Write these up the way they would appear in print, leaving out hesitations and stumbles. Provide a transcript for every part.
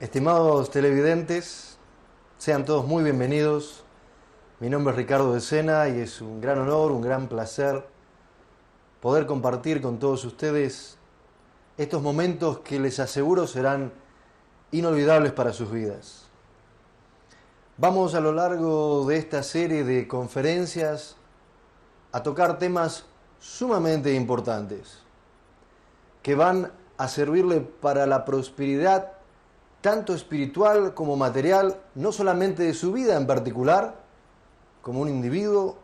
Estimados televidentes, sean todos muy bienvenidos. Mi nombre es Ricardo de Sena y es un gran honor, un gran placer poder compartir con todos ustedes estos momentos que les aseguro serán inolvidables para sus vidas. Vamos a lo largo de esta serie de conferencias a tocar temas sumamente importantes que van a servirle para la prosperidad tanto espiritual como material, no solamente de su vida en particular, como un individuo,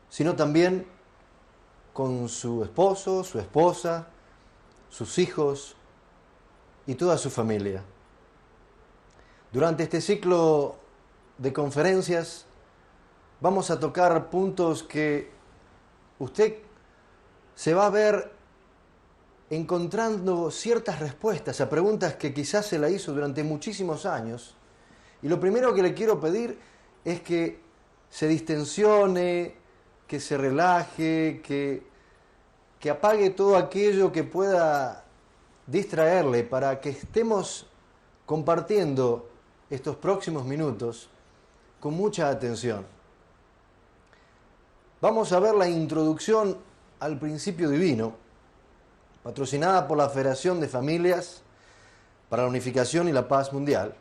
sino también con su esposo, su esposa, sus hijos y toda su familia. Durante este ciclo de conferencias vamos a tocar puntos que usted se va a ver encontrando ciertas respuestas a preguntas que quizás se la hizo durante muchísimos años. Y lo primero que le quiero pedir es que se distensione, que se relaje, que apague todo aquello que pueda distraerle para que estemos compartiendo estos próximos minutos con mucha atención. Vamos a ver la introducción al principio divino, patrocinada por la Federación de Familias para la Unificación y la Paz Mundial.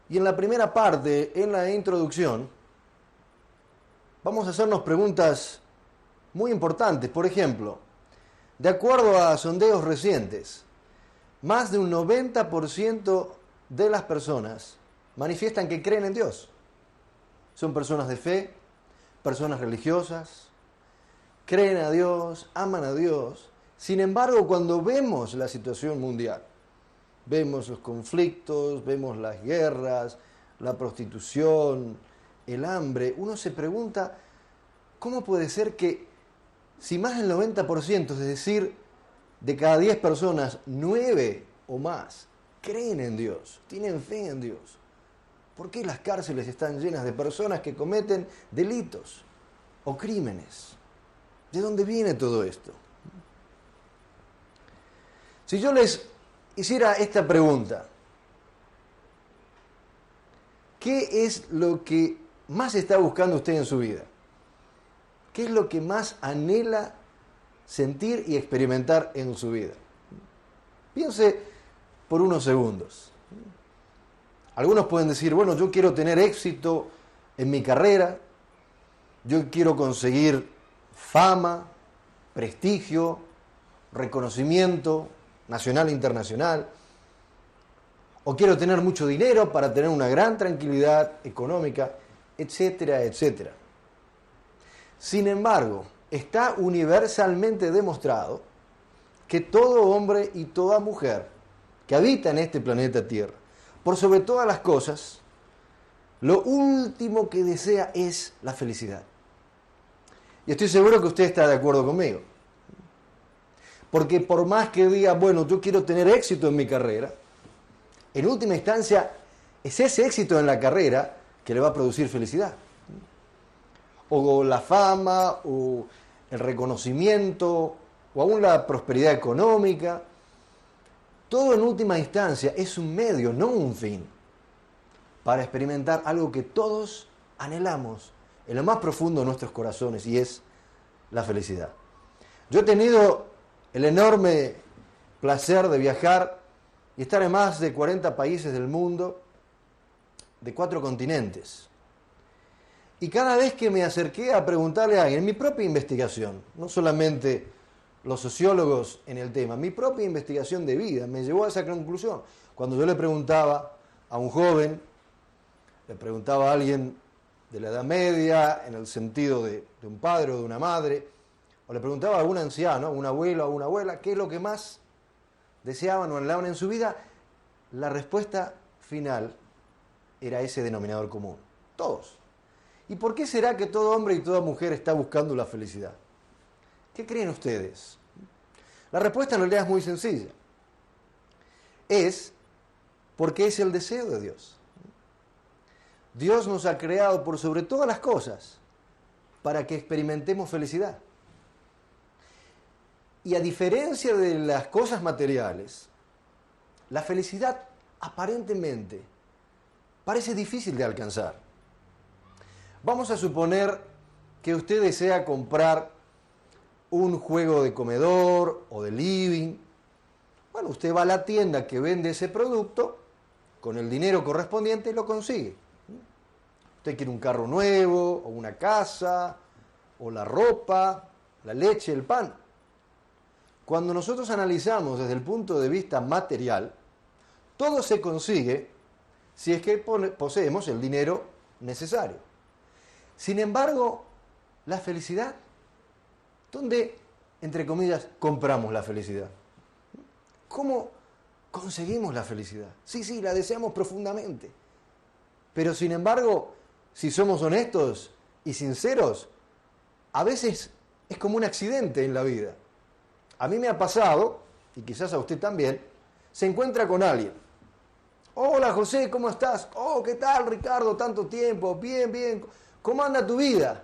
Y en la primera parte, en la introducción, vamos a hacernos preguntas muy importantes. Por ejemplo, de acuerdo a sondeos recientes, más de un 90% de las personas manifiestan que creen en Dios. Son personas de fe, personas religiosas, creen a Dios, aman a Dios. Sin embargo, cuando vemos la situación mundial, vemos los conflictos, vemos las guerras, la prostitución, el hambre, uno se pregunta, ¿cómo puede ser que si más del 90%, es decir, de cada 10 personas, 9 o más, creen en Dios, tienen fe en Dios? ¿Por qué las cárceles están llenas de personas que cometen delitos o crímenes? ¿De dónde viene todo esto? Si yo les hiciera esta pregunta, ¿qué es lo que más está buscando usted en su vida? ¿Qué es lo que más anhela sentir y experimentar en su vida? Piense por unos segundos. Algunos pueden decir, bueno, yo quiero tener éxito en mi carrera, yo quiero conseguir fama, prestigio, reconocimiento nacional e internacional, o quiero tener mucho dinero para tener una gran tranquilidad económica, etcétera, etcétera. Sin embargo, está universalmente demostrado que todo hombre y toda mujer que habita en este planeta Tierra, por sobre todas las cosas, lo último que desea es la felicidad. Y estoy seguro que usted está de acuerdo conmigo. Porque por más que diga, bueno, yo quiero tener éxito en mi carrera, en última instancia es ese éxito en la carrera que le va a producir felicidad. O la fama, o el reconocimiento, o aún la prosperidad económica. Todo en última instancia es un medio, no un fin, para experimentar algo que todos anhelamos en lo más profundo de nuestros corazones, y es la felicidad. Yo he tenido el enorme placer de viajar y estar en más de 40 países del mundo, de 4 continentes. Y cada vez que me acerqué a preguntarle a alguien, en mi propia investigación, no solamente los sociólogos en el tema, mi propia investigación de vida me llevó a esa conclusión. Cuando yo le preguntaba a un joven, le preguntaba a alguien de la Edad Media, en el sentido de un padre o de una madre, o le preguntaba a algún anciano, un abuelo o una abuela, qué es lo que más deseaban o anhelaban en su vida, la respuesta final era ese denominador común. Todos. ¿Y por qué será que todo hombre y toda mujer está buscando la felicidad? ¿Qué creen ustedes? La respuesta en realidad es muy sencilla. Es porque es el deseo de Dios. Dios nos ha creado por sobre todas las cosas para que experimentemos felicidad. Y a diferencia de las cosas materiales, la felicidad aparentemente parece difícil de alcanzar. Vamos a suponer que usted desea comprar un juego de comedor o de living. Bueno, usted va a la tienda que vende ese producto, con el dinero correspondiente lo consigue. Usted quiere un carro nuevo, o una casa, o la ropa, la leche, el pan. Cuando nosotros analizamos desde el punto de vista material, todo se consigue si es que poseemos el dinero necesario. Sin embargo, la felicidad, ¿dónde, entre comillas, compramos la felicidad? ¿Cómo conseguimos la felicidad? Sí, la deseamos profundamente. Pero sin embargo, si somos honestos y sinceros, a veces es como un accidente en la vida. A mí me ha pasado, y quizás a usted también, se encuentra con alguien. Hola José, ¿cómo estás? Oh, ¿qué tal Ricardo? Tanto tiempo, bien. ¿Cómo anda tu vida?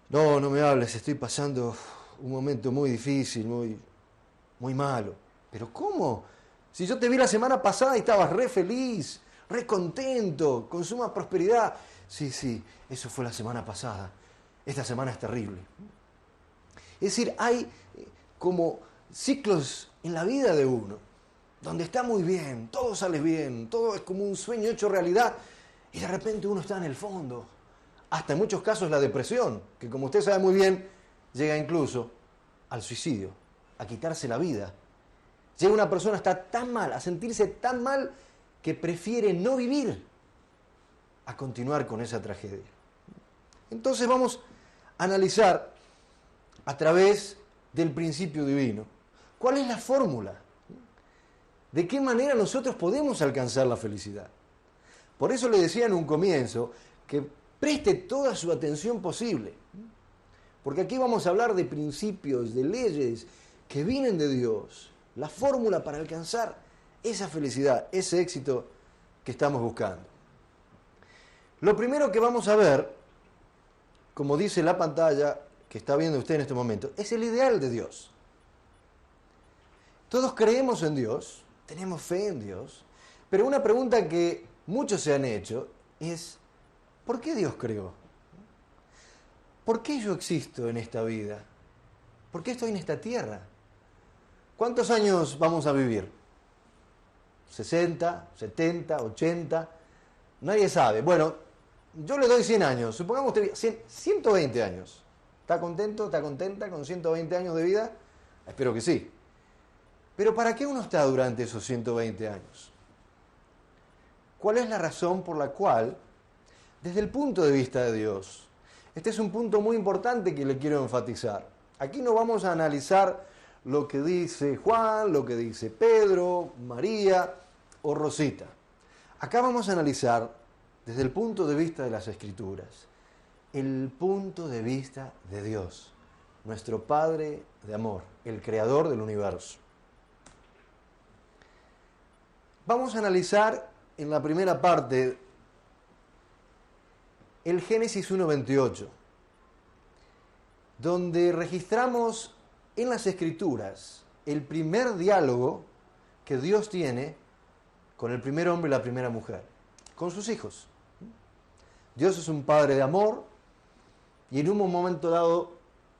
No me hables, estoy pasando un momento muy difícil, muy malo. ¿Pero cómo? Si yo te vi la semana pasada y estabas re feliz, re contento, con suma prosperidad. Sí, eso fue la semana pasada. Esta semana es terrible. Es decir, hay como ciclos en la vida de uno, donde está muy bien, todo sale bien, todo es como un sueño hecho realidad, y de repente uno está en el fondo. Hasta en muchos casos la depresión, que como usted sabe muy bien, llega incluso al suicidio, a quitarse la vida. Llega una persona a estar tan mal, a sentirse tan mal, que prefiere no vivir a continuar con esa tragedia. Entonces vamos a analizar a través del principio divino cuál es la fórmula, de qué manera nosotros podemos alcanzar la felicidad. Por eso le decía en un comienzo que preste toda su atención posible, porque aquí vamos a hablar de principios, de leyes que vienen de Dios, la fórmula para alcanzar esa felicidad, ese éxito que estamos buscando. Lo primero que vamos a ver, como dice la pantalla que está viendo usted en este momento, es el ideal de Dios. Todos creemos en Dios, tenemos fe en Dios, pero una pregunta que muchos se han hecho es, ¿por qué Dios creó? ¿Por qué yo existo en esta vida? ¿Por qué estoy en esta tierra? ¿Cuántos años vamos a vivir? ¿60, 70, 80? Nadie sabe. Bueno, yo le doy 100 años. Supongamos que 120 años. ¿Está contento? ¿Está contenta con 120 años de vida? Espero que sí. Pero ¿para qué uno está durante esos 120 años? ¿Cuál es la razón por la cual, desde el punto de vista de Dios, este es un punto muy importante que le quiero enfatizar? Aquí no vamos a analizar lo que dice Juan, lo que dice Pedro, María o Rosita. Acá vamos a analizar desde el punto de vista de las Escrituras, el punto de vista de Dios, nuestro Padre de amor, el Creador del universo. Vamos a analizar en la primera parte el Génesis 1:28, donde registramos en las Escrituras el primer diálogo que Dios tiene con el primer hombre y la primera mujer, con sus hijos. Dios es un Padre de amor y en un momento dado,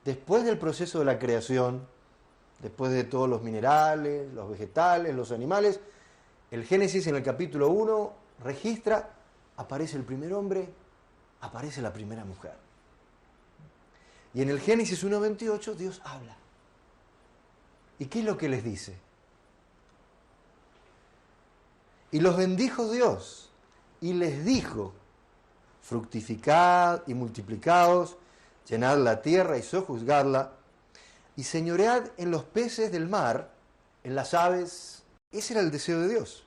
después del proceso de la creación, después de todos los minerales, los vegetales, los animales, el Génesis en el capítulo 1 registra, aparece el primer hombre, aparece la primera mujer. Y en el Génesis 1:28 Dios habla. ¿Y qué es lo que les dice? Y los bendijo Dios y les dijo, fructificad y multiplicaos, llenad la tierra y sojuzgadla, y señoread en los peces del mar, en las aves. Ese era el deseo de Dios.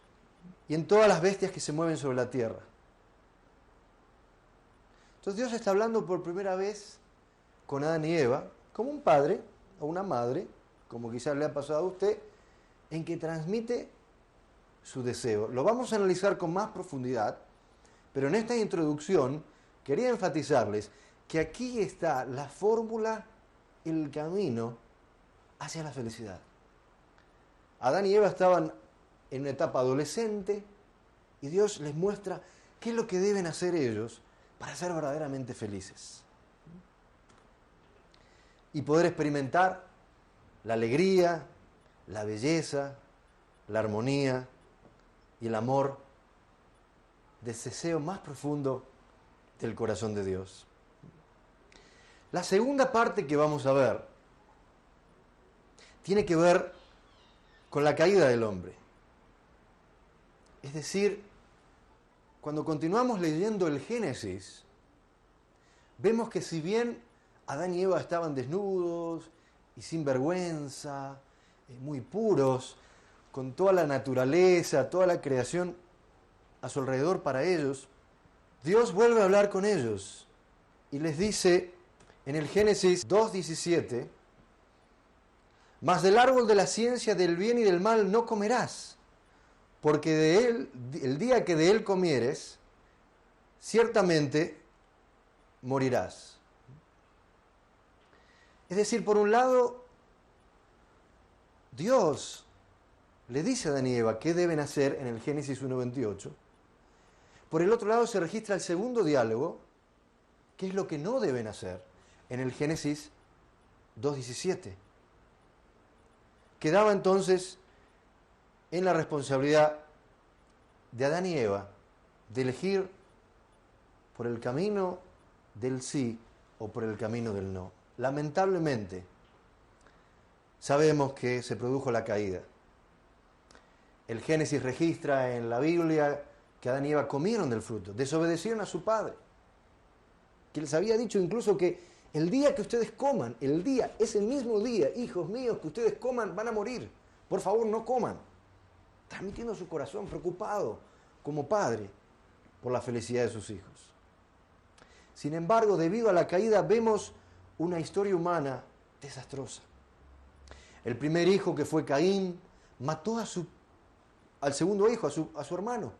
Y en todas las bestias que se mueven sobre la tierra. Entonces Dios está hablando por primera vez con Adán y Eva, como un padre o una madre, como quizás le ha pasado a usted, en que transmite su deseo. Lo vamos a analizar con más profundidad, pero en esta introducción quería enfatizarles que aquí está la fórmula, el camino hacia la felicidad. Adán y Eva estaban en una etapa adolescente y Dios les muestra qué es lo que deben hacer ellos para ser verdaderamente felices. Y poder experimentar la alegría, la belleza, la armonía y el amor del deseo más profundo del corazón de Dios. La segunda parte que vamos a ver tiene que ver con la caída del hombre. Es decir, cuando continuamos leyendo el Génesis, vemos que si bien Adán y Eva estaban desnudos y sin vergüenza, muy puros, con toda la naturaleza, toda la creación a su alrededor para ellos, Dios vuelve a hablar con ellos y les dice en el Génesis 2:17, mas del árbol de la ciencia del bien y del mal no comerás, porque de él, el día que de él comieres, ciertamente morirás. Es decir, por un lado, Dios le dice a Adán y Eva qué deben hacer en el Génesis 1:28. Por el otro lado se registra el segundo diálogo, qué es lo que no deben hacer, en el Génesis 2:17. Quedaba entonces en la responsabilidad de Adán y Eva de elegir por el camino del sí o por el camino del no. Lamentablemente, sabemos que se produjo la caída. El Génesis registra en la Biblia que Adán y Eva comieron del fruto, desobedecieron a su padre, que les había dicho incluso que el día que ustedes coman, ese mismo día, hijos míos, que ustedes coman, van a morir. Por favor, no coman. Transmitiendo su corazón preocupado como padre por la felicidad de sus hijos. Sin embargo, debido a la caída, vemos una historia humana desastrosa. El primer hijo, que fue Caín, mató al segundo hijo, a su hermano.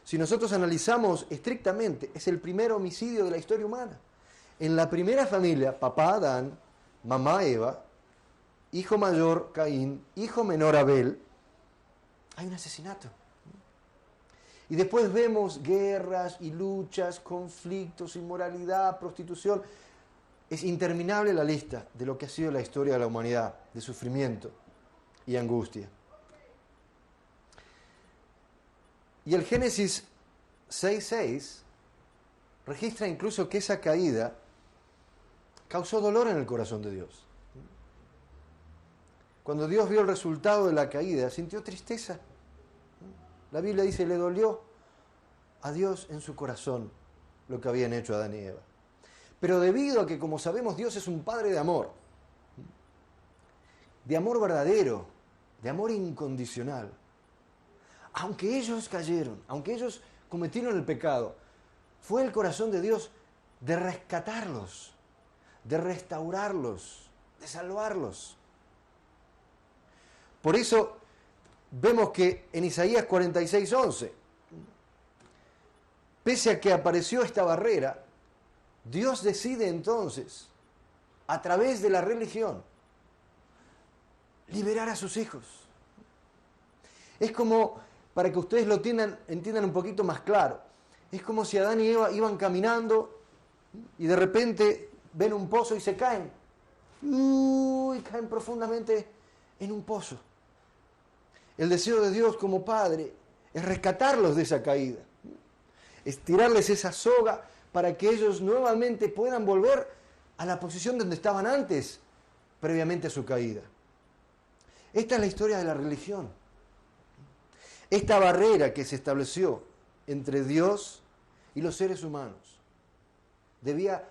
Si nosotros analizamos estrictamente, es el primer homicidio de la historia humana. En la primera familia, papá Adán, mamá Eva, hijo mayor Caín, hijo menor Abel, hay un asesinato. Y después vemos guerras y luchas, conflictos, inmoralidad, prostitución. Es interminable la lista de lo que ha sido la historia de la humanidad, de sufrimiento y angustia. Y el Génesis 6:6 registra incluso que esa caída causó dolor en el corazón de Dios. Cuando Dios vio el resultado de la caída, sintió tristeza. La Biblia dice, le dolió a Dios en su corazón lo que habían hecho Adán y Eva. Pero debido a que, como sabemos, Dios es un Padre de amor verdadero, de amor incondicional, aunque ellos cayeron, aunque ellos cometieron el pecado, fue el corazón de Dios de rescatarlos, de restaurarlos, de salvarlos. Por eso vemos que en Isaías 46:11, pese a que apareció esta barrera, Dios decide entonces, a través de la religión, liberar a sus hijos. Es como, para que ustedes lo entiendan un poquito más claro, es como si Adán y Eva iban caminando y de repente ven un pozo y se caen. Y caen profundamente en un pozo. El deseo de Dios como Padre es rescatarlos de esa caída, es tirarles esa soga para que ellos nuevamente puedan volver a la posición donde estaban antes, previamente a su caída. Esta es la historia de la religión. Esta barrera que se estableció entre Dios y los seres humanos debía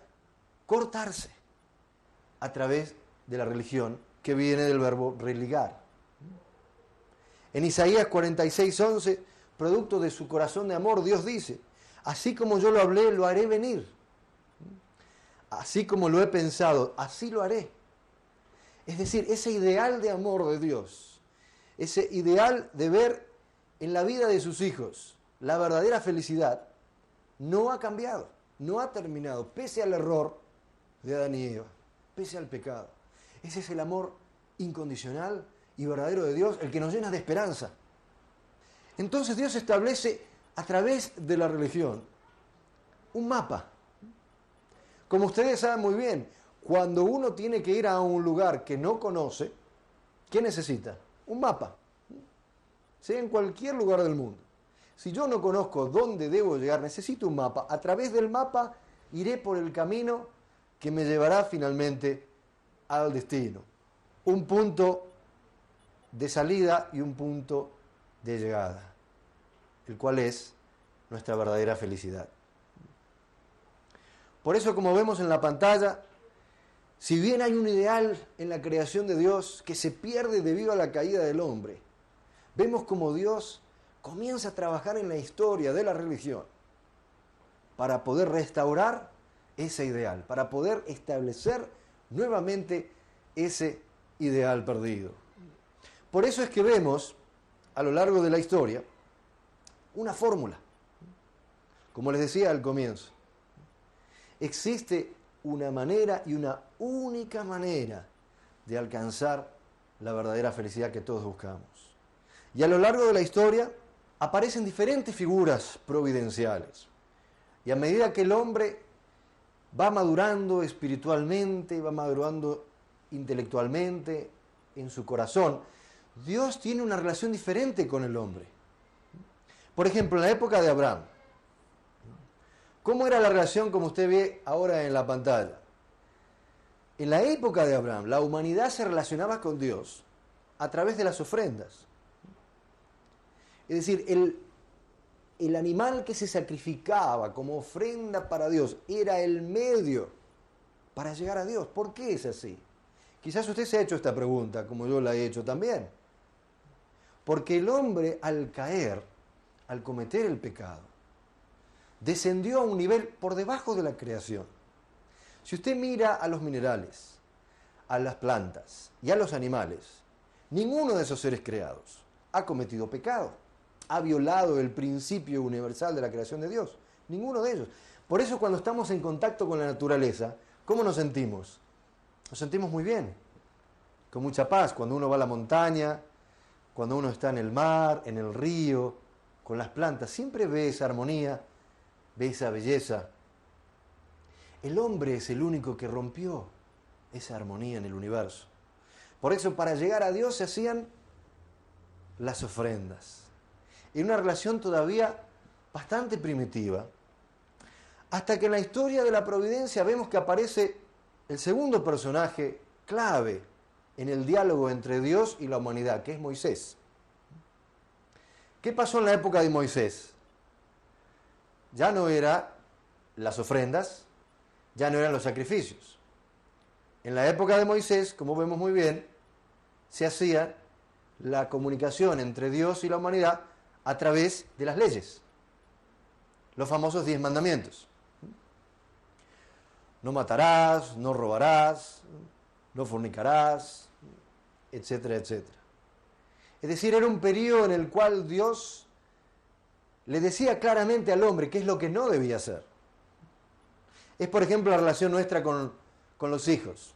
cortarse a través de la religión, que viene del verbo religar. En Isaías 46:11, producto de su corazón de amor, Dios dice, así como yo lo hablé, lo haré venir. Así como lo he pensado, así lo haré. Es decir, ese ideal de amor de Dios, ese ideal de ver en la vida de sus hijos la verdadera felicidad, no ha cambiado, no ha terminado, pese al error de Adán y Eva, pese al pecado. Ese es el amor incondicional y verdadero de Dios, el que nos llena de esperanza. Entonces Dios establece a través de la religión un mapa. Como ustedes saben muy bien, cuando uno tiene que ir a un lugar que no conoce, ¿qué necesita? Un mapa. Sea en cualquier lugar del mundo. Si yo no conozco dónde debo llegar, necesito un mapa. A través del mapa iré por el camino que me llevará finalmente al destino. Un punto de salida y un punto de llegada, el cual es nuestra verdadera felicidad. Por eso, como vemos en la pantalla, si bien hay un ideal en la creación de Dios que se pierde debido a la caída del hombre, vemos como Dios comienza a trabajar en la historia de la religión para poder restaurar ese ideal, para poder establecer nuevamente ese ideal perdido. Por eso es que vemos a lo largo de la historia una fórmula. Como les decía al comienzo, existe una manera y una única manera de alcanzar la verdadera felicidad que todos buscamos. Y a lo largo de la historia aparecen diferentes figuras providenciales. Y a medida que el hombre va madurando espiritualmente, va madurando intelectualmente en su corazón, Dios tiene una relación diferente con el hombre. Por ejemplo, en la época de Abraham, ¿cómo era la relación como usted ve ahora en la pantalla? En la época de Abraham, la humanidad se relacionaba con Dios a través de las ofrendas. Es decir, el animal que se sacrificaba como ofrenda para Dios era el medio para llegar a Dios. ¿Por qué es así? Quizás usted se ha hecho esta pregunta, como yo la he hecho también. Porque el hombre, al caer, al cometer el pecado, descendió a un nivel por debajo de la creación. Si usted mira a los minerales, a las plantas y a los animales, ninguno de esos seres creados ha cometido pecado, ha violado el principio universal de la creación de Dios. Ninguno de ellos. Por eso cuando estamos en contacto con la naturaleza, ¿cómo nos sentimos? Nos sentimos muy bien, con mucha paz. Cuando uno va a la montaña, cuando uno está en el mar, en el río, con las plantas, siempre ve esa armonía, ve esa belleza. El hombre es el único que rompió esa armonía en el universo. Por eso, para llegar a Dios se hacían las ofrendas. En una relación todavía bastante primitiva, hasta que en la historia de la providencia vemos que aparece el segundo personaje clave en el diálogo entre Dios y la humanidad, que es Moisés. ¿Qué pasó en la época de Moisés? Ya no eran las ofrendas, ya no eran los sacrificios. En la época de Moisés, como vemos muy bien, se hacía la comunicación entre Dios y la humanidad a través de las leyes, los famosos 10 mandamientos. No matarás, no robarás, no fornicarás, etcétera, etcétera. Es decir, era un periodo en el cual Dios le decía claramente al hombre qué es lo que no debía hacer. Es, por ejemplo, la relación nuestra con los hijos.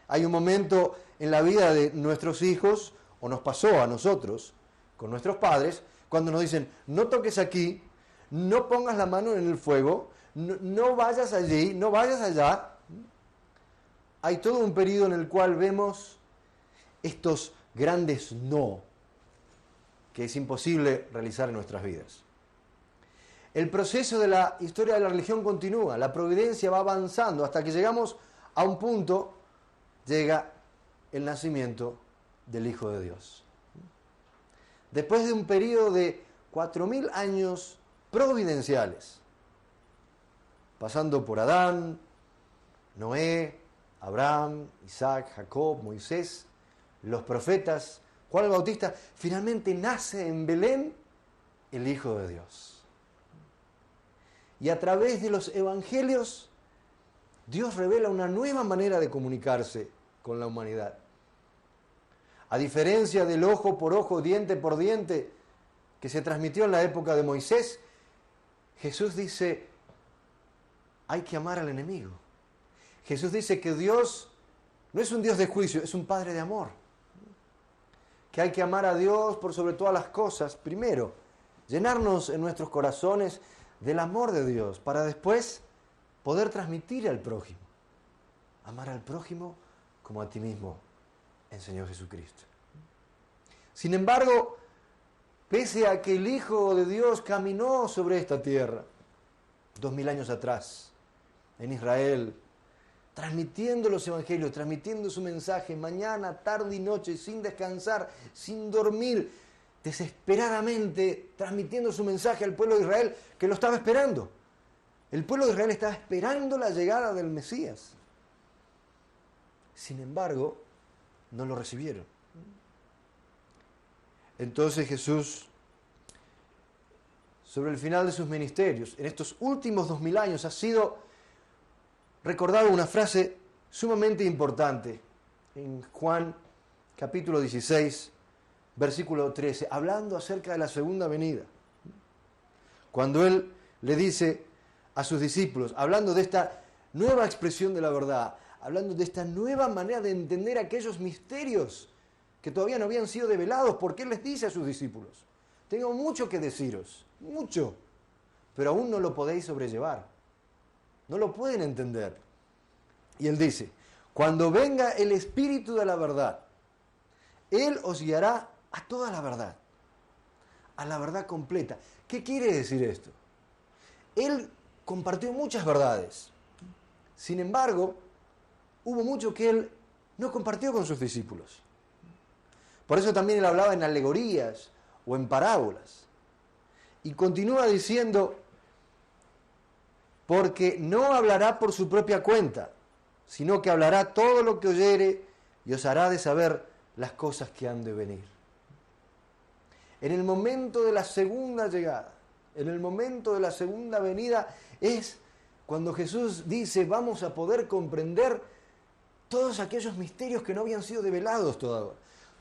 Hay un momento en la vida de nuestros hijos, o nos pasó a nosotros, con nuestros padres, cuando nos dicen, no toques aquí, no pongas la mano en el fuego, no vayas allí, no vayas allá. Hay todo un periodo en el cual vemos estos grandes no, que es imposible realizar en nuestras vidas. El proceso de la historia de la religión continúa, la providencia va avanzando hasta que llegamos a un punto, llega el nacimiento del Hijo de Dios. Después de un periodo de 4.000 años providenciales, pasando por Adán, Noé, Abraham, Isaac, Jacob, Moisés, los profetas, Juan el Bautista, finalmente nace en Belén el Hijo de Dios. Y a través de los evangelios, Dios revela una nueva manera de comunicarse con la humanidad. A diferencia del ojo por ojo, diente por diente, que se transmitió en la época de Moisés, Jesús dice, hay que amar al enemigo. Jesús dice que Dios no es un Dios de juicio, es un Padre de amor. que hay que amar a Dios por sobre todas las cosas. Primero, llenarnos en nuestros corazones del amor de Dios para después poder transmitir al prójimo. Amar al prójimo como a ti mismo, enseñó Jesucristo. Sin embargo, pese a que el Hijo de Dios caminó sobre esta tierra 2000 años atrás, en Israel, transmitiendo los evangelios, transmitiendo su mensaje mañana, tarde y noche, sin descansar, sin dormir, desesperadamente transmitiendo su mensaje al pueblo de Israel que lo estaba esperando. El pueblo de Israel estaba esperando la llegada del Mesías. Sin embargo, no lo recibieron. Entonces Jesús, sobre el final de sus ministerios, en estos últimos 2000 años, ha sido recordado una frase sumamente importante en Juan capítulo 16, versículo 13, hablando acerca de la segunda venida. Cuando Él le dice a sus discípulos, hablando de esta nueva expresión de la verdad, hablando de esta nueva manera de entender aquellos misterios que todavía no habían sido develados, porque Él les dice a sus discípulos, tengo mucho que deciros, mucho, pero aún no lo podéis sobrellevar, no lo pueden entender. Y Él dice, cuando venga el Espíritu de la verdad, Él os guiará a toda la verdad completa. ¿Qué quiere decir esto? Él compartió muchas verdades, sin embargo, hubo mucho que Él no compartió con sus discípulos. Por eso también Él hablaba en alegorías o en parábolas. Y continúa diciendo, porque no hablará por su propia cuenta, sino que hablará todo lo que oyere y os hará de saber las cosas que han de venir. En el momento de la segunda llegada, en el momento de la segunda venida, es cuando Jesús dice, vamos a poder comprender todos aquellos misterios que no habían sido develados todavía.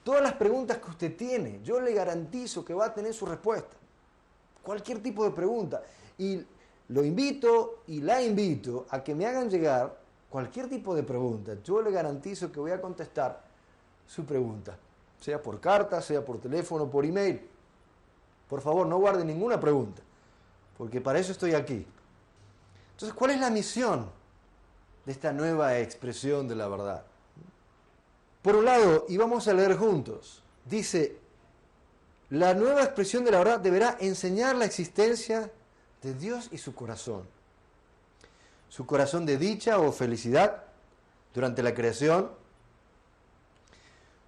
Todas las preguntas que usted tiene, yo le garantizo que va a tener su respuesta. Cualquier tipo de pregunta. Y lo invito y la invito a que me hagan llegar cualquier tipo de pregunta. Yo le garantizo que voy a contestar su pregunta. Sea por carta, sea por teléfono, por email. Por favor, no guarde ninguna pregunta. Porque para eso estoy aquí. Entonces, ¿cuál es la misión de esta nueva expresión de la verdad? Por un lado, y vamos a leer juntos, dice, la nueva expresión de la verdad deberá enseñar la existencia de Dios y su corazón. Su corazón de dicha o felicidad durante la creación,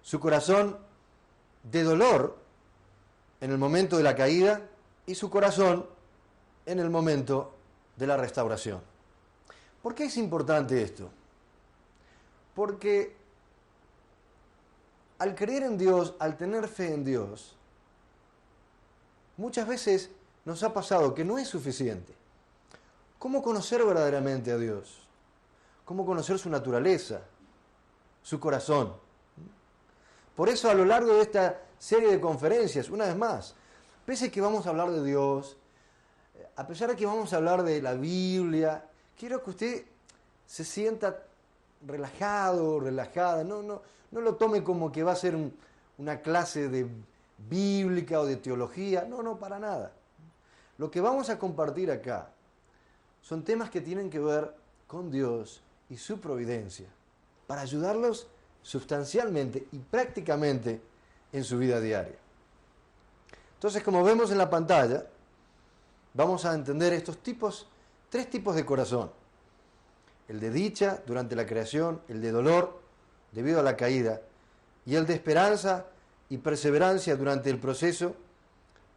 su corazón de dolor en el momento de la caída y su corazón en el momento de la restauración. ¿Por qué es importante esto? Porque al creer en Dios, al tener fe en Dios, muchas veces nos ha pasado que no es suficiente. ¿Cómo conocer verdaderamente a Dios? ¿Cómo conocer su naturaleza, su corazón? Por eso a lo largo de esta serie de conferencias, una vez más, pese a que vamos a hablar de Dios, a pesar de que vamos a hablar de la Biblia, quiero que usted se sienta relajado, relajada, no lo tome como que va a ser una clase de bíblica o de teología, no, para nada. Lo que vamos a compartir acá son temas que tienen que ver con Dios y su providencia, para ayudarlos sustancialmente y prácticamente en su vida diaria. Entonces, como vemos en la pantalla, vamos a entender estos tres tipos de corazón. El de dicha durante la creación, el de dolor debido a la caída y el de esperanza y perseverancia durante el proceso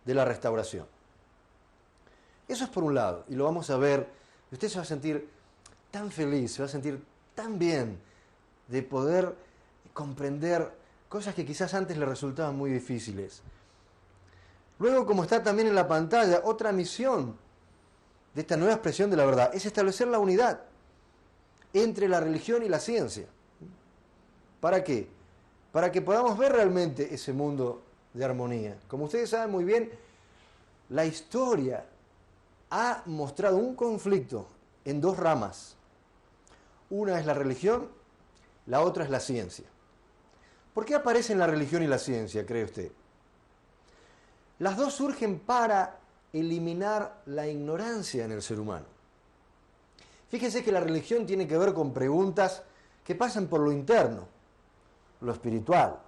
de la restauración. Eso es por un lado, y lo vamos a ver. Usted se va a sentir tan feliz, se va a sentir tan bien de poder comprender cosas que quizás antes le resultaban muy difíciles. Luego, como está también en la pantalla, otra misión de esta nueva expresión de la verdad es establecer la unidad entre la religión y la ciencia. ¿Para qué? Para que podamos ver realmente ese mundo de armonía. Como ustedes saben muy bien, la historia ha mostrado un conflicto en dos ramas. Una es la religión, la otra es la ciencia. ¿Por qué aparecen la religión y la ciencia, cree usted? Las dos surgen para eliminar la ignorancia en el ser humano. Fíjese que la religión tiene que ver con preguntas que pasan por lo interno, lo espiritual,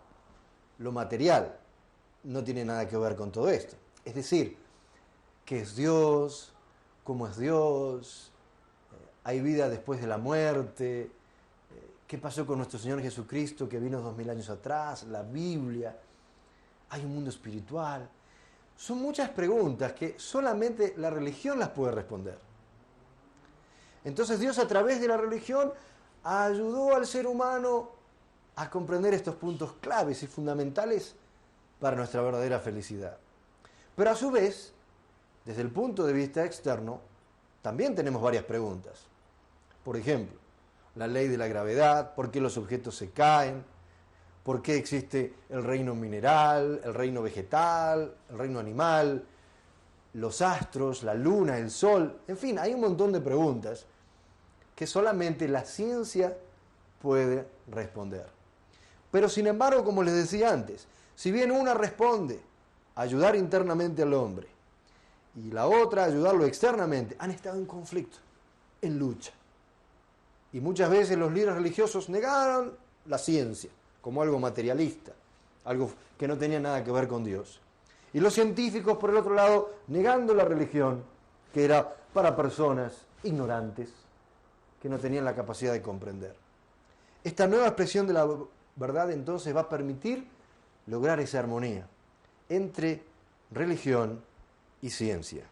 lo material. No tiene nada que ver con todo esto. Es decir, ¿qué es Dios? ¿Cómo es Dios? ¿Hay vida después de la muerte? ¿Qué pasó con nuestro Señor Jesucristo que vino 2000 años atrás? La Biblia. ¿Hay un mundo espiritual? Son muchas preguntas que solamente la religión las puede responder. Entonces Dios, a través de la religión, ayudó al ser humano a comprender estos puntos claves y fundamentales para nuestra verdadera felicidad. Pero a su vez, desde el punto de vista externo, también tenemos varias preguntas. Por ejemplo, la ley de la gravedad, por qué los objetos se caen, por qué existe el reino mineral, el reino vegetal, el reino animal, los astros, la luna, el sol, en fin, hay un montón de preguntas que solamente la ciencia puede responder. Pero sin embargo, como les decía antes, si bien una responde a ayudar internamente al hombre y la otra a ayudarlo externamente, han estado en conflicto, en lucha. Y muchas veces los líderes religiosos negaron la ciencia como algo materialista, algo que no tenía nada que ver con Dios. Y los científicos, por el otro lado, negando la religión, que era para personas ignorantes, que no tenían la capacidad de comprender. Esta nueva expresión de la verdad entonces va a permitir lograr esa armonía entre religión y ciencia.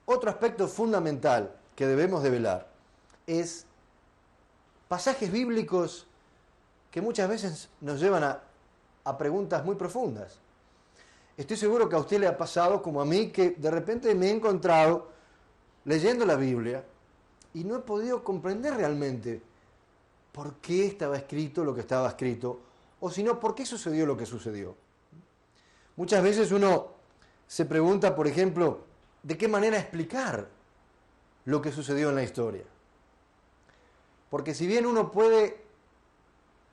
Otro aspecto fundamental que debemos develar es pasajes bíblicos que muchas veces nos llevan a preguntas muy profundas. Estoy seguro que a usted le ha pasado, como a mí, que de repente me he encontrado leyendo la Biblia y no he podido comprender realmente por qué estaba escrito lo que estaba escrito, o si no, por qué sucedió lo que sucedió. Muchas veces uno se pregunta, por ejemplo, de qué manera explicar lo que sucedió en la historia. Porque si bien uno puede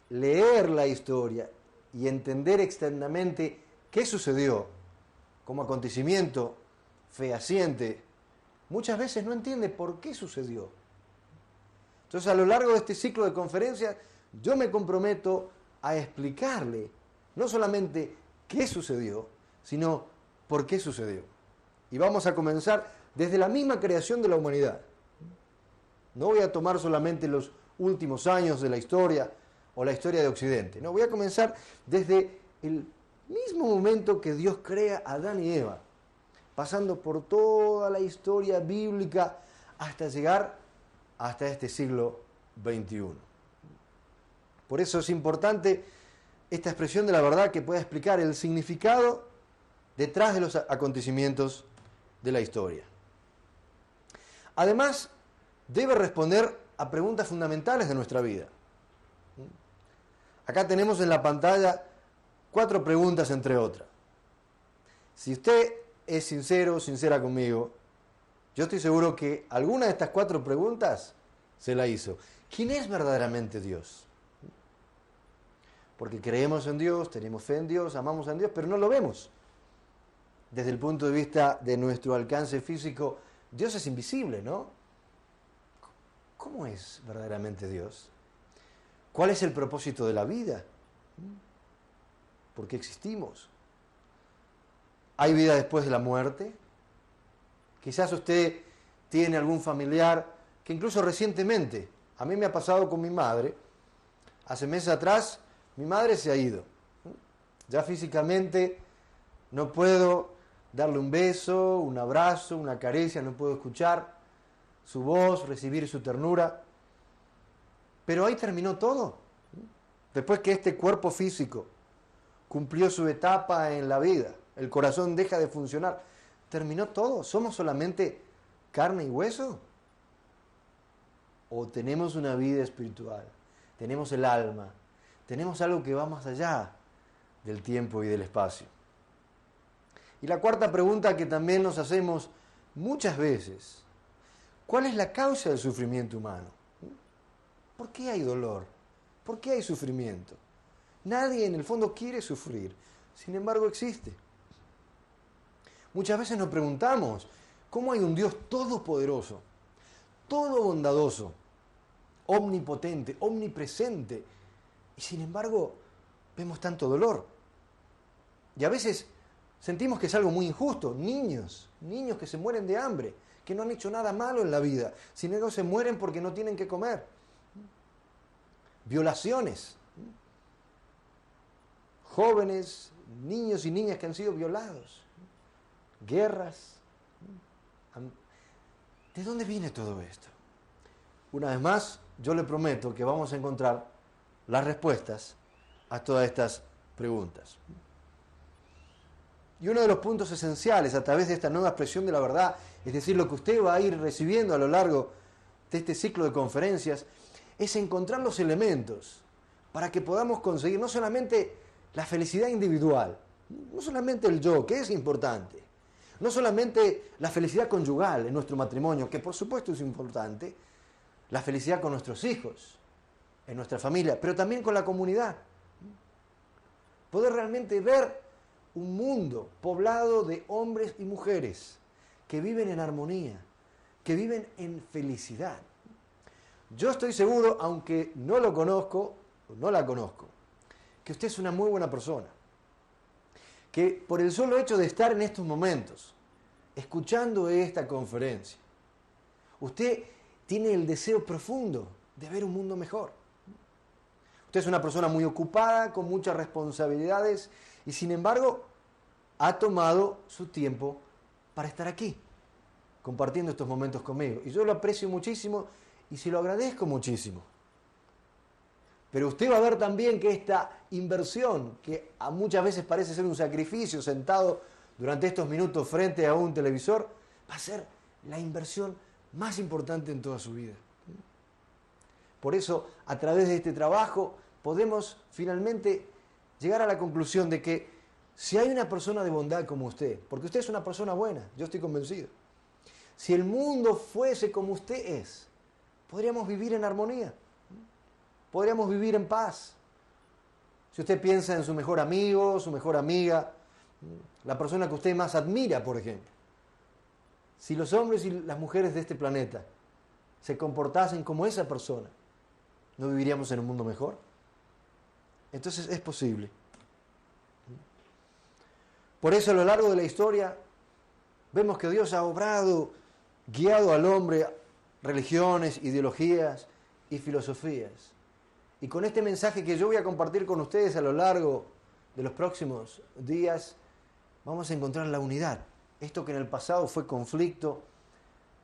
leer la historia y entender externamente qué sucedió como acontecimiento fehaciente, muchas veces no entiende por qué sucedió. Entonces, a lo largo de este ciclo de conferencias, yo me comprometo a explicarle no solamente qué sucedió, sino por qué sucedió. Y vamos a comenzar desde la misma creación de la humanidad. No voy a tomar solamente los últimos años de la historia o la historia de Occidente. No, voy a comenzar desde el mismo momento que Dios crea a Adán y Eva, pasando por toda la historia bíblica hasta llegar hasta este siglo XXI. Por eso es importante esta expresión de la verdad que pueda explicar el significado detrás de los acontecimientos de la historia. Además, debe responder a preguntas fundamentales de nuestra vida. Acá tenemos en la pantalla 4 preguntas entre otras. Si usted es sincero o sincera conmigo, yo estoy seguro que alguna de estas 4 preguntas se la hizo. ¿Quién es verdaderamente Dios? Porque creemos en Dios, tenemos fe en Dios, amamos a Dios, pero no lo vemos. Desde el punto de vista de nuestro alcance físico, Dios es invisible, ¿no? ¿Cómo es verdaderamente Dios? ¿Cuál es el propósito de la vida? ¿Por qué existimos? ¿Hay vida después de la muerte? Quizás usted tiene algún familiar que incluso recientemente, a mí me ha pasado con mi madre, hace meses atrás, mi madre se ha ido. Ya físicamente no puedo darle un beso, un abrazo, una caricia, no puedo escuchar su voz, recibir su ternura. Pero ahí terminó todo. Después que este cuerpo físico cumplió su etapa en la vida, el corazón deja de funcionar, terminó todo. ¿Somos solamente carne y hueso? ¿O tenemos una vida espiritual? Tenemos el alma, tenemos algo que va más allá del tiempo y del espacio. Y la cuarta pregunta que también nos hacemos muchas veces: ¿cuál es la causa del sufrimiento humano? ¿Por qué hay dolor? ¿Por qué hay sufrimiento? Nadie en el fondo quiere sufrir, sin embargo existe. Muchas veces nos preguntamos, ¿cómo hay un Dios todopoderoso, todo bondadoso, omnipotente, omnipresente, y sin embargo vemos tanto dolor? Y a veces sentimos que es algo muy injusto. Niños que se mueren de hambre, que no han hecho nada malo en la vida, sin embargo se mueren porque no tienen que comer. Violaciones. Jóvenes, niños y niñas que han sido violados. Guerras. ¿De dónde viene todo esto? Una vez más, yo le prometo que vamos a encontrar las respuestas a todas estas preguntas. Y uno de los puntos esenciales a través de esta nueva expresión de la verdad, es decir, lo que usted va a ir recibiendo a lo largo de este ciclo de conferencias, es encontrar los elementos para que podamos conseguir no solamente la felicidad individual, no solamente el yo, que es importante, no solamente la felicidad conyugal en nuestro matrimonio, que por supuesto es importante, la felicidad con nuestros hijos, en nuestra familia, pero también con la comunidad. Poder realmente ver un mundo poblado de hombres y mujeres que viven en armonía, que viven en felicidad. Yo estoy seguro, aunque no lo conozco, no la conozco, que usted es una muy buena persona, que por el solo hecho de estar en estos momentos, escuchando esta conferencia, usted tiene el deseo profundo de ver un mundo mejor. Usted es una persona muy ocupada, con muchas responsabilidades, y sin embargo ha tomado su tiempo para estar aquí, compartiendo estos momentos conmigo. Y yo lo aprecio muchísimo y se lo agradezco muchísimo. Pero usted va a ver también que esta inversión, que a muchas veces parece ser un sacrificio sentado durante estos minutos frente a un televisor, va a ser la inversión más importante en toda su vida. Por eso, a través de este trabajo, podemos finalmente llegar a la conclusión de que si hay una persona de bondad como usted, porque usted es una persona buena, yo estoy convencido, si el mundo fuese como usted es, podríamos vivir en armonía, podríamos vivir en paz. Si usted piensa en su mejor amigo, su mejor amiga, la persona que usted más admira, por ejemplo, si los hombres y las mujeres de este planeta se comportasen como esa persona, ¿no viviríamos en un mundo mejor? Entonces es posible. Por eso a lo largo de la historia vemos que Dios ha obrado, guiado al hombre, religiones, ideologías y filosofías. Y con este mensaje que yo voy a compartir con ustedes a lo largo de los próximos días, vamos a encontrar la unidad. Esto que en el pasado fue conflicto,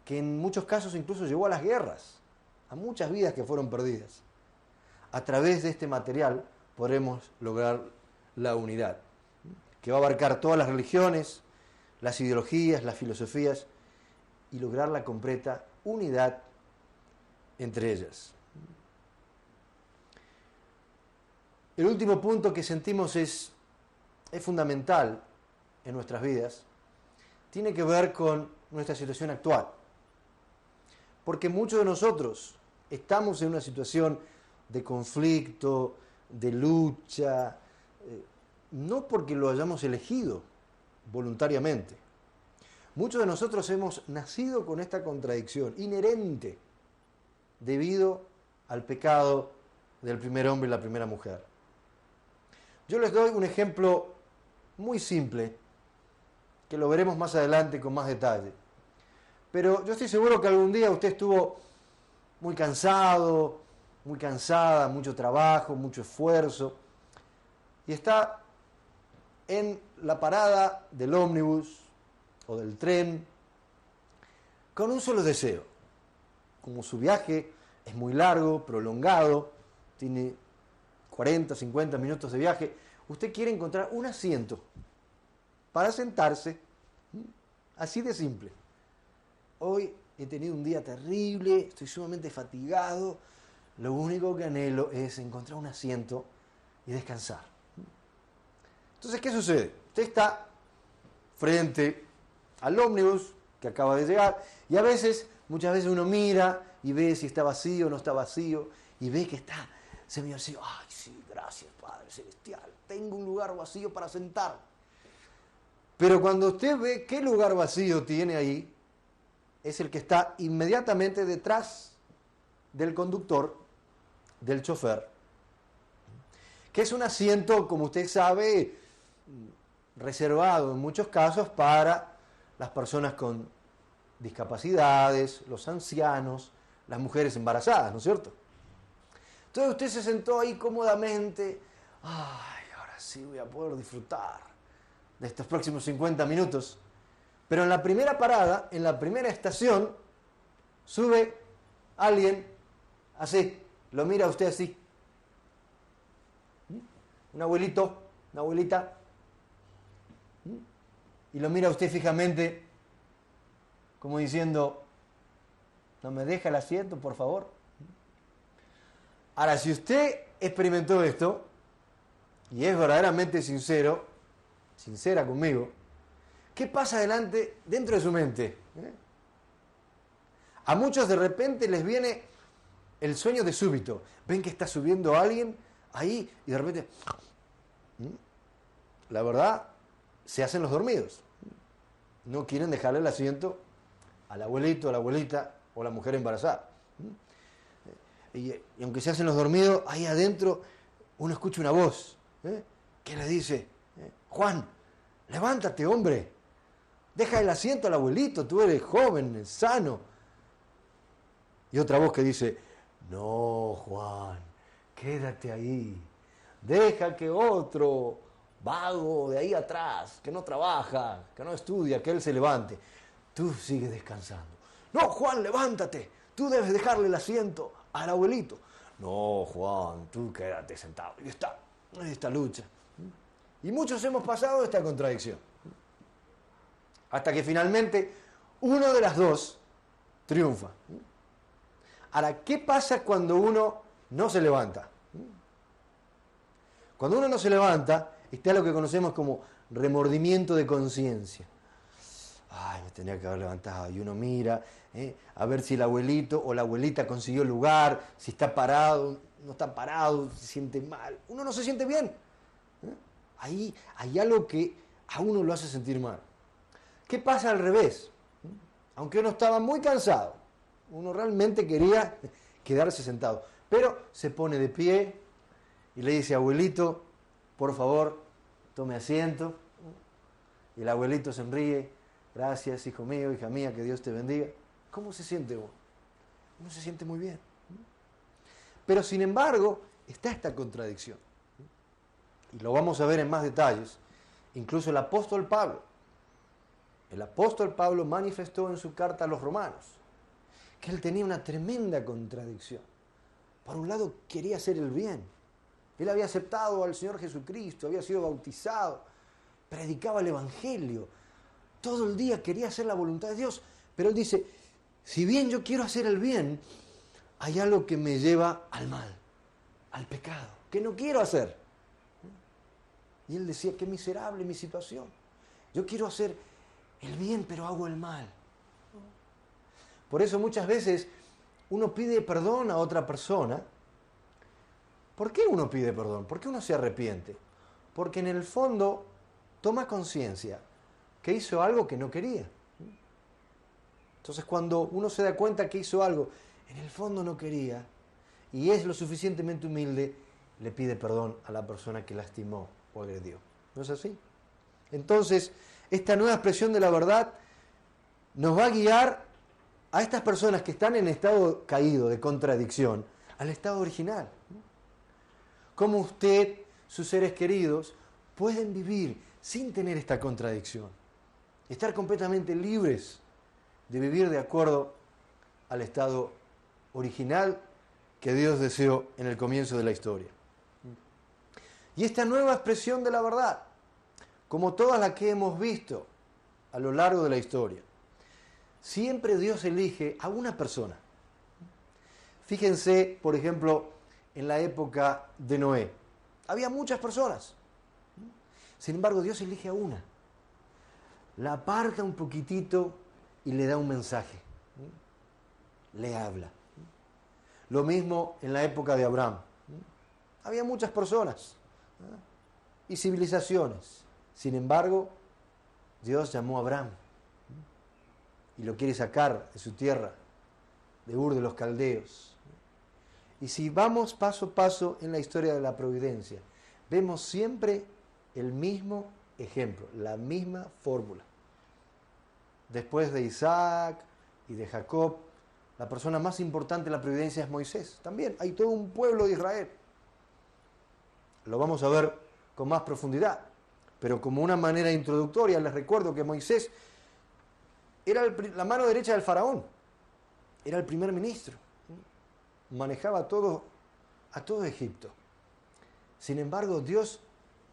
que en muchos casos incluso llevó a las guerras, a muchas vidas que fueron perdidas. A través de este material podremos lograr la unidad, que va a abarcar todas las religiones, las ideologías, las filosofías, y lograr la completa unidad entre ellas. El último punto que sentimos es fundamental en nuestras vidas, tiene que ver con nuestra situación actual. Porque muchos de nosotros estamos en una situación de conflicto, de lucha, no porque lo hayamos elegido voluntariamente. Muchos de nosotros hemos nacido con esta contradicción inherente debido al pecado del primer hombre y la primera mujer. Yo les doy un ejemplo muy simple, que lo veremos más adelante con más detalle. Pero yo estoy seguro que algún día usted estuvo muy cansado, muy cansada, mucho trabajo, mucho esfuerzo, y está en la parada del ómnibus o del tren con un solo deseo. Como su viaje es muy largo, prolongado, tiene 40, 50 minutos de viaje, usted quiere encontrar un asiento para sentarse, así de simple. Hoy he tenido un día terrible, estoy sumamente fatigado, lo único que anhelo es encontrar un asiento y descansar. Entonces, ¿qué sucede? Usted está frente al ómnibus que acaba de llegar y muchas veces uno mira y ve si está vacío o no está vacío y ve que está Señor, sí, ay, sí, gracias, Padre Celestial, tengo un lugar vacío para sentar. Pero cuando usted ve qué lugar vacío tiene ahí, es el que está inmediatamente detrás del conductor, del chofer, que es un asiento, como usted sabe, reservado en muchos casos para las personas con discapacidades, los ancianos, las mujeres embarazadas, ¿no es cierto? Entonces usted se sentó ahí cómodamente, ay, ahora sí voy a poder disfrutar de estos próximos 50 minutos. Pero en la primera parada, en la primera estación, sube alguien así, lo mira usted así. Un abuelito, una abuelita, y lo mira usted fijamente, como diciendo, ¿no me deja el asiento, por favor? Ahora, si usted experimentó esto, y es verdaderamente sincera conmigo, ¿qué pasa dentro de su mente? A muchos de repente les viene el sueño de súbito. Ven que está subiendo alguien ahí y de repente, la verdad, se hacen los dormidos. No quieren dejarle el asiento al abuelito, a la abuelita o a la mujer embarazada. Y aunque se hacen los dormidos, ahí adentro uno escucha una voz que le dice, Juan, levántate, hombre, deja el asiento al abuelito, tú eres joven, sano. Y otra voz que dice, no, Juan, quédate ahí, deja que otro vago de ahí atrás, que no trabaja, que no estudia, que él se levante. Tú sigues descansando. No, Juan, levántate, tú debes dejarle el asiento al abuelito. No, Juan, tú quédate sentado. Y está esta lucha. Y muchos hemos pasado esta contradicción. Hasta que finalmente uno de las dos triunfa. Ahora, ¿qué pasa cuando uno no se levanta? Cuando uno no se levanta, está lo que conocemos como remordimiento de conciencia. Ay, me tenía que haber levantado. Y uno mira a ver si el abuelito o la abuelita consiguió el lugar, si está parado, no está parado, se siente mal. Uno no se siente bien. Ahí hay algo que a uno lo hace sentir mal. ¿Qué pasa al revés? Aunque uno estaba muy cansado, uno realmente quería quedarse sentado, pero se pone de pie y le dice, abuelito, por favor, tome asiento. Y el abuelito sonríe, gracias, hijo mío, hija mía, que Dios te bendiga. ¿Cómo se siente uno? Uno se siente muy bien. Pero sin embargo, está esta contradicción. Y lo vamos a ver en más detalles. Incluso el apóstol Pablo manifestó en su carta a los romanos que él tenía una tremenda contradicción. Por un lado, quería hacer el bien. Él había aceptado al Señor Jesucristo, había sido bautizado, predicaba el Evangelio, todo el día quería hacer la voluntad de Dios, pero él dice, si bien yo quiero hacer el bien, hay algo que me lleva al mal, al pecado, que no quiero hacer. Y él decía, qué miserable mi situación. Yo quiero hacer el bien, pero hago el mal. Por eso muchas veces uno pide perdón a otra persona. ¿Por qué uno pide perdón? ¿Por qué uno se arrepiente? Porque en el fondo toma conciencia que hizo algo que no quería. Entonces cuando uno se da cuenta que hizo algo, en el fondo no quería, y es lo suficientemente humilde, le pide perdón a la persona que lastimó o agredió. ¿No es así? Entonces, esta nueva expresión de la verdad nos va a guiar a estas personas que están en estado caído de contradicción, al estado original. Cómo usted, sus seres queridos, pueden vivir sin tener esta contradicción. Estar completamente libres de vivir de acuerdo al estado original que Dios deseó en el comienzo de la historia. Y esta nueva expresión de la verdad, como todas las que hemos visto a lo largo de la historia, siempre Dios elige a una persona. Fíjense, por ejemplo, en la época de Noé. Había muchas personas. Sin embargo, Dios elige a una. La aparta un poquitito y le da un mensaje. Le habla. Lo mismo en la época de Abraham. había muchas personas y civilizaciones. Sin embargo, Dios llamó a Abraham y lo quiere sacar de su tierra, de Ur de los Caldeos. Y si vamos paso a paso en la historia de la providencia, vemos siempre el mismo ejemplo, la misma fórmula. Después de Isaac y de Jacob, la persona más importante en la providencia es Moisés. También hay todo un pueblo de Israel. Lo vamos a ver con más profundidad. Pero como una manera introductoria, les recuerdo que Moisés era la mano derecha del faraón. Era el primer ministro. Manejaba a todo Egipto. Sin embargo, Dios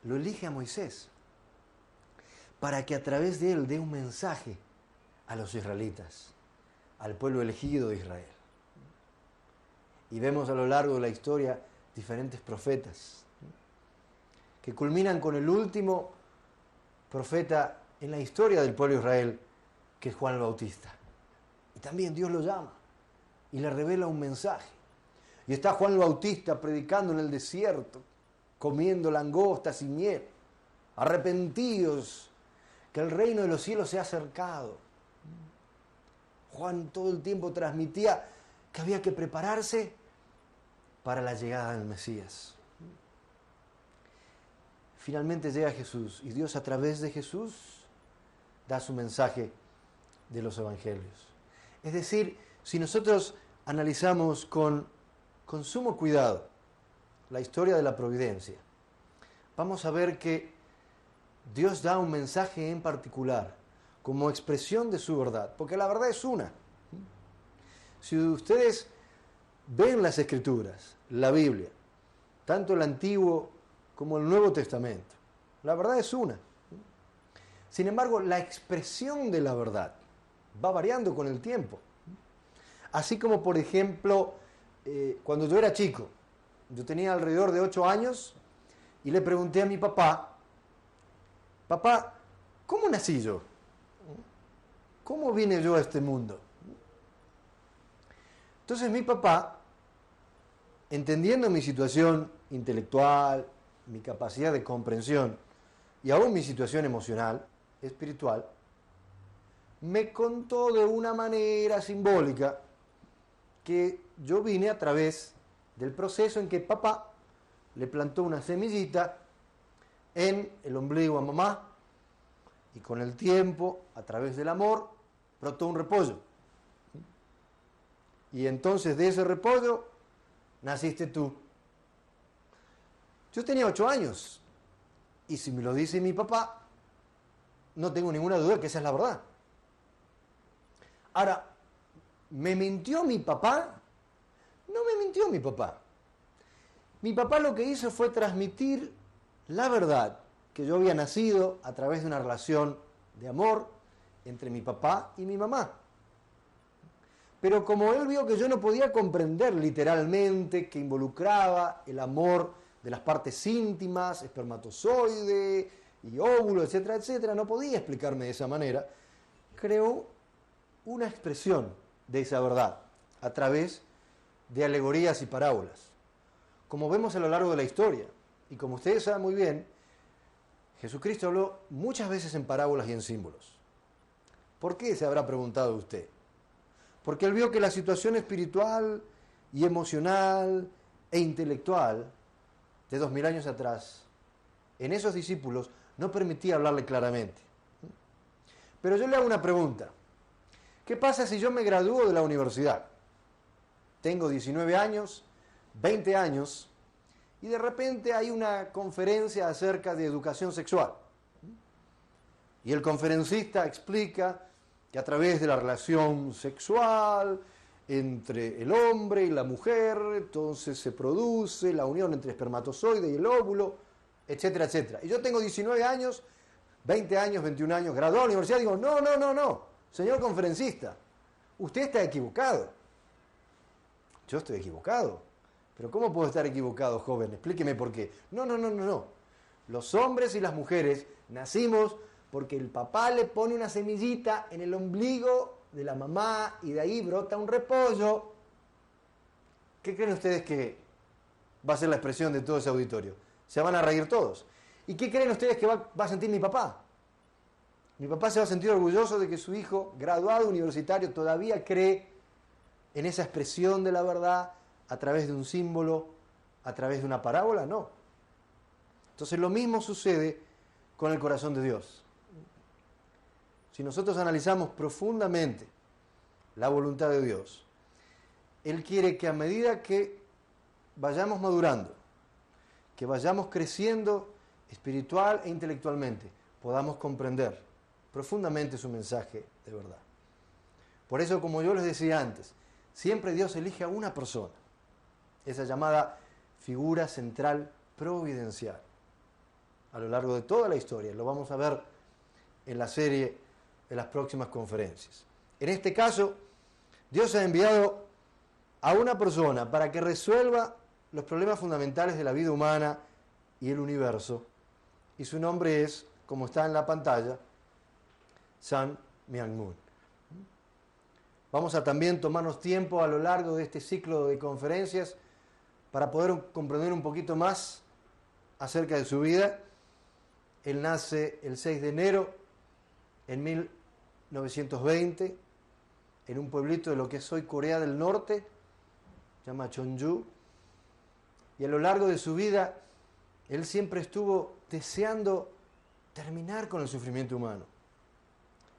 lo elige a Moisés para que a través de él dé un mensaje a los israelitas, al pueblo elegido de Israel. Y vemos a lo largo de la historia diferentes profetas que culminan con el último profeta en la historia del pueblo de Israel, que es Juan el Bautista. Y también Dios lo llama y le revela un mensaje. Y está Juan el Bautista predicando en el desierto, comiendo langostas y miel, arrepentidos, que el reino de los cielos se ha acercado. Juan todo el tiempo transmitía que había que prepararse para la llegada del Mesías. Finalmente llega Jesús y Dios a través de Jesús da su mensaje de los evangelios. Es decir, si nosotros analizamos con sumo cuidado la historia de la providencia, vamos a ver que Dios da un mensaje en particular como expresión de su verdad, porque la verdad es una. Si ustedes ven las Escrituras, la Biblia, tanto el Antiguo como el Nuevo Testamento, la verdad es una. Sin embargo, la expresión de la verdad va variando con el tiempo. Así como, por ejemplo, cuando yo era chico, yo tenía alrededor de 8 años y le pregunté a mi papá, papá, ¿cómo nací yo? ¿Cómo vine yo a este mundo? Entonces mi papá, entendiendo mi situación intelectual, mi capacidad de comprensión y aún mi situación emocional, espiritual, me contó de una manera simbólica que yo vine a través del proceso en que papá le plantó una semillita en el ombligo a mamá y con el tiempo, a través del amor, brotó un repollo. Y entonces de ese repollo naciste tú. Yo tenía 8 años y si me lo dice mi papá, no tengo ninguna duda que esa es la verdad. Ahora, ¿me mintió mi papá? No me mintió mi papá. Mi papá lo que hizo fue transmitir la verdad, que yo había nacido a través de una relación de amor entre mi papá y mi mamá. Pero como él vio que yo no podía comprender literalmente que involucraba el amor de las partes íntimas, espermatozoide y óvulo, etcétera, etcétera, no podía explicarme de esa manera, creó una expresión de esa verdad a través de alegorías y parábolas. Como vemos a lo largo de la historia, y como ustedes saben muy bien, Jesucristo habló muchas veces en parábolas y en símbolos. ¿Por qué? Se habrá preguntado usted. Porque él vio que la situación espiritual y emocional e intelectual de 2000 años atrás, en esos discípulos, no permitía hablarle claramente. Pero yo le hago una pregunta. ¿Qué pasa si yo me gradúo de la universidad? Tengo 19 años, 20 años, y de repente hay una conferencia acerca de educación sexual. Y el conferencista explica que a través de la relación sexual entre el hombre y la mujer, entonces se produce la unión entre espermatozoide y el óvulo, etcétera, etcétera. Y yo tengo 19 años, 20 años, 21 años, graduado de la universidad, y digo, no, señor conferencista, usted está equivocado. Yo estoy equivocado. Pero ¿cómo puedo estar equivocado, joven? Explíqueme por qué. No. Los hombres y las mujeres nacimos porque el papá le pone una semillita en el ombligo de la mamá y de ahí brota un repollo. ¿Qué creen ustedes va a ser la expresión de todo ese auditorio. Se van a reír todos. ¿Y qué creen ustedes que va a sentir mi papá? Mi papá se va a sentir orgulloso de que su hijo, graduado universitario, todavía cree en esa expresión de la verdad a través de un símbolo, a través de una parábola. No. Entonces lo mismo sucede con el corazón de Dios. Si nosotros analizamos profundamente la voluntad de Dios, Él quiere que a medida que vayamos madurando, que vayamos creciendo espiritual e intelectualmente, podamos comprender profundamente su mensaje de verdad. Por eso, como yo les decía antes, siempre Dios elige a una persona, esa llamada figura central providencial, a lo largo de toda la historia. Lo vamos a ver en la serie de las próximas conferencias. En este caso, Dios ha enviado a una persona para que resuelva los problemas fundamentales de la vida humana y el universo, y su nombre es, como está en la pantalla, Sun Myung Moon. Vamos a también tomarnos tiempo a lo largo de este ciclo de conferencias para poder comprender un poquito más acerca de su vida. Él nace el 6 de enero en 1920 en un pueblito de lo que es hoy Corea del Norte, se llama Cheonju, y a lo largo de su vida él siempre estuvo deseando terminar con el sufrimiento humano.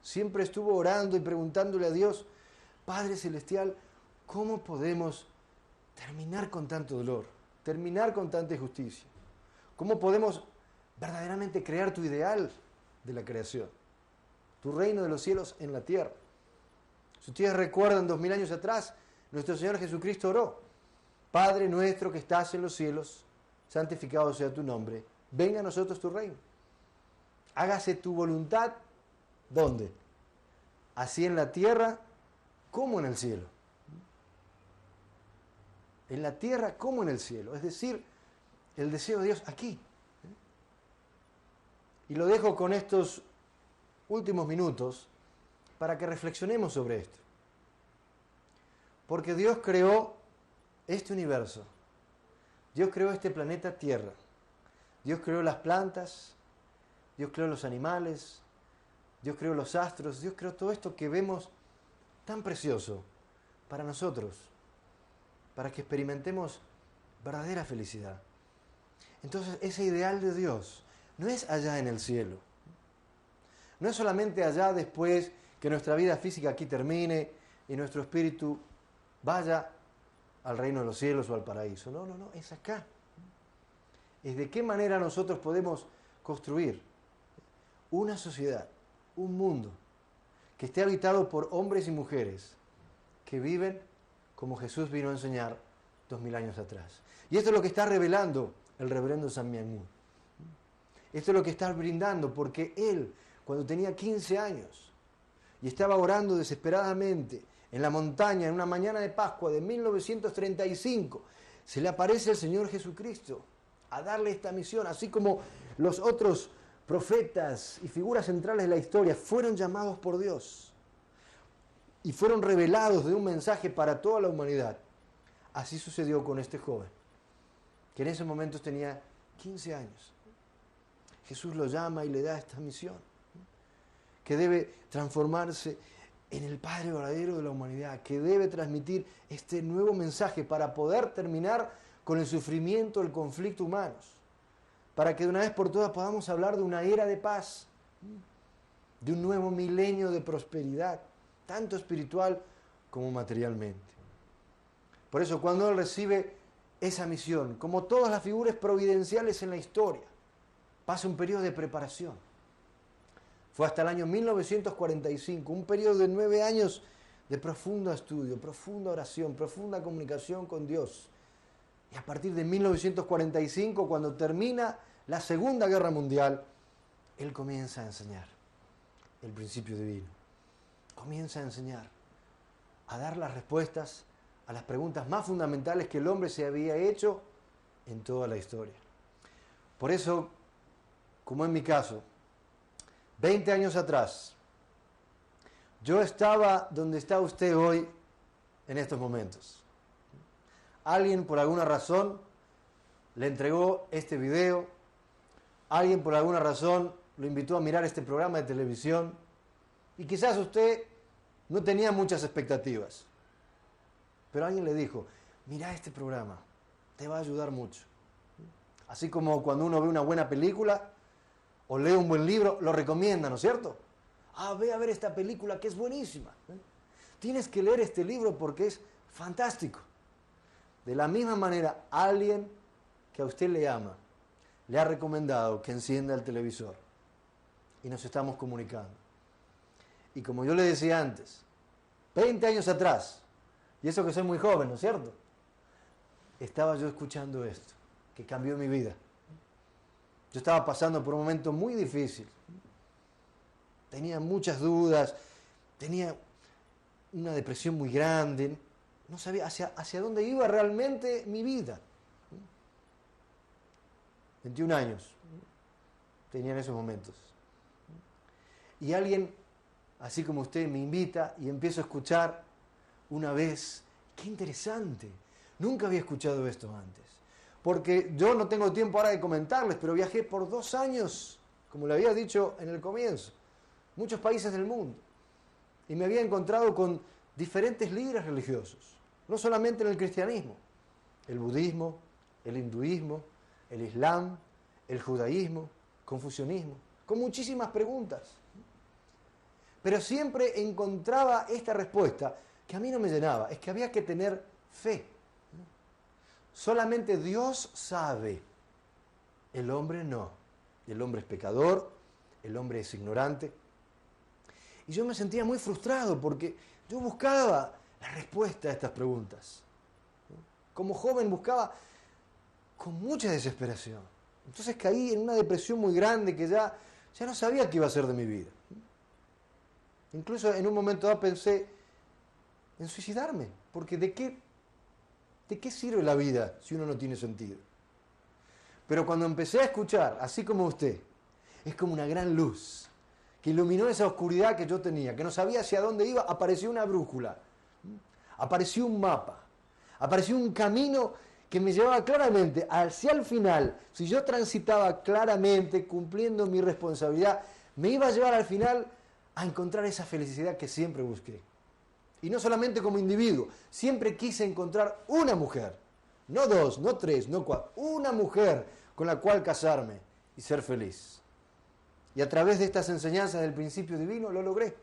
Siempre estuvo orando y preguntándole a Dios, Padre Celestial, ¿cómo podemos terminar con tanto dolor? Terminar con tanta injusticia. ¿Cómo podemos verdaderamente crear tu ideal de la creación? Tu reino de los cielos en la tierra. Si ustedes recuerdan, 2000 años atrás, nuestro Señor Jesucristo oró, Padre nuestro que estás en los cielos, santificado sea tu nombre, venga a nosotros tu reino. Hágase tu voluntad, ¿dónde? Así en la tierra como en el cielo. En la tierra como en el cielo. Es decir, el deseo de Dios aquí. Y lo dejo con estos últimos minutos para que reflexionemos sobre esto. Porque Dios creó este universo. Dios creó este planeta Tierra. Dios creó las plantas. Dios creó los animales. Dios creó los astros. Dios creó todo esto que vemos tan precioso para nosotros, para que experimentemos verdadera felicidad. Entonces, ese ideal de Dios no es allá en el cielo. No es solamente allá después que nuestra vida física aquí termine y nuestro espíritu vaya al reino de los cielos o al paraíso. No, no, no, es acá. Es de qué manera nosotros podemos construir una sociedad, un mundo, que esté habitado por hombres y mujeres que viven como Jesús vino a enseñar 2000 años atrás. Y esto es lo que está revelando el reverendo Sun Myung Moon. Esto es lo que está brindando, porque él, cuando tenía 15 años y estaba orando desesperadamente en la montaña, en una mañana de Pascua de 1935, se le aparece el Señor Jesucristo a darle esta misión, así como los otros profetas y figuras centrales de la historia fueron llamados por Dios y fueron revelados de un mensaje para toda la humanidad. Así sucedió con este joven, que en ese momento tenía 15 años. Jesús lo llama y le da esta misión, que debe transformarse en el Padre verdadero de la humanidad, que debe transmitir este nuevo mensaje para poder terminar con el sufrimiento, el conflicto humanos, para que de una vez por todas podamos hablar de una era de paz, de un nuevo milenio de prosperidad, tanto espiritual como materialmente. Por eso, cuando él recibe esa misión, como todas las figuras providenciales en la historia, pasa un periodo de preparación. Fue hasta el año 1945, un periodo de 9 años de profundo estudio, profunda oración, profunda comunicación con Dios. Y a partir de 1945, cuando termina la Segunda Guerra Mundial, él comienza a enseñar el principio divino. Comienza a enseñar, a dar las respuestas a las preguntas más fundamentales que el hombre se había hecho en toda la historia. Por eso, como en mi caso, 20 años atrás, yo estaba donde está usted hoy en estos momentos. Alguien, por alguna razón, le entregó este video, alguien por alguna razón lo invitó a mirar este programa de televisión y quizás usted no tenía muchas expectativas, pero alguien le dijo, mira este programa, te va a ayudar mucho. Así como cuando uno ve una buena película o lee un buen libro, lo recomienda, ¿no es cierto? Ve a ver esta película que es buenísima. Tienes que leer este libro porque es fantástico. De la misma manera, alguien que a usted le ama, le ha recomendado que encienda el televisor. Y nos estamos comunicando. Y como yo le decía antes, 20 años atrás, y eso que soy muy joven, ¿no es cierto? Estaba yo escuchando esto, que cambió mi vida. Yo estaba pasando por un momento muy difícil. Tenía muchas dudas, tenía una depresión muy grande, no sabía hacia dónde iba realmente mi vida. 21 años tenía en esos momentos. Y alguien, así como usted, me invita y empiezo a escuchar una vez. ¡Qué interesante! Nunca había escuchado esto antes. Porque yo no tengo tiempo ahora de comentarles, pero viajé por 2 años, como le había dicho en el comienzo, muchos países del mundo. Y me había encontrado con diferentes líderes religiosos, no solamente en el cristianismo, el budismo, el hinduismo, el islam, el judaísmo, confucianismo, con muchísimas preguntas. Pero siempre encontraba esta respuesta que a mí no me llenaba, es que había que tener fe. Solamente Dios sabe, el hombre no. El hombre es pecador, el hombre es ignorante. Y yo me sentía muy frustrado porque yo buscaba la respuesta a estas preguntas. Como joven buscaba con mucha desesperación. Entonces caí en una depresión muy grande que ya no sabía qué iba a hacer de mi vida. Incluso en un momento dado pensé en suicidarme, porque ¿de qué sirve la vida si uno no tiene sentido? Pero cuando empecé a escuchar, así como usted, es como una gran luz que iluminó esa oscuridad que yo tenía, que no sabía hacia dónde iba, apareció una brújula, apareció un mapa, apareció un camino que me llevaba claramente hacia el final. Si yo transitaba claramente, cumpliendo mi responsabilidad, me iba a llevar al final a encontrar esa felicidad que siempre busqué. Y no solamente como individuo, siempre quise encontrar una mujer, no 2, no 3, no 4, una mujer con la cual casarme y ser feliz. Y a través de estas enseñanzas del principio divino lo logré.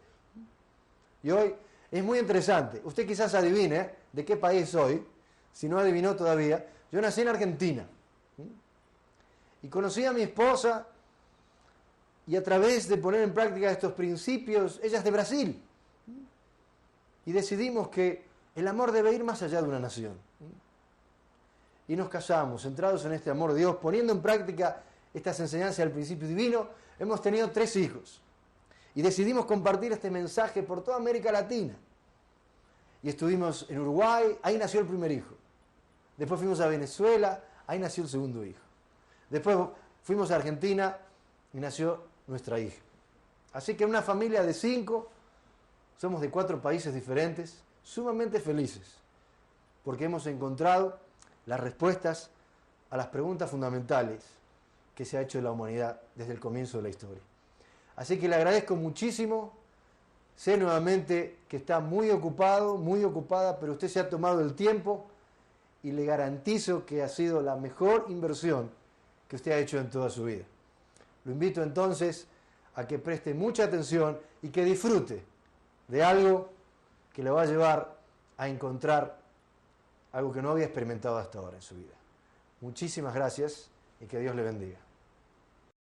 Y hoy es muy interesante. Usted quizás adivine de qué país soy, si no adivinó todavía. Yo nací en Argentina. Y conocí a mi esposa y a través de poner en práctica estos principios, ella es de Brasil. Y decidimos que el amor debe ir más allá de una nación. Y nos casamos, centrados en este amor de Dios, poniendo en práctica estas enseñanzas del principio divino. Hemos tenido 3 hijos. Y decidimos compartir este mensaje por toda América Latina. Y estuvimos en Uruguay, ahí nació el primer hijo. Después fuimos a Venezuela, ahí nació el segundo hijo. Después fuimos a Argentina y nació nuestra hija. Así que una familia de 5, somos de 4 países diferentes, sumamente felices, porque hemos encontrado las respuestas a las preguntas fundamentales que se ha hecho la humanidad desde el comienzo de la historia. Así que le agradezco muchísimo. Sé nuevamente que está muy ocupado, muy ocupada, pero usted se ha tomado el tiempo y le garantizo que ha sido la mejor inversión que usted ha hecho en toda su vida. Lo invito entonces a que preste mucha atención y que disfrute de algo que le va a llevar a encontrar algo que no había experimentado hasta ahora en su vida. Muchísimas gracias y que Dios le bendiga.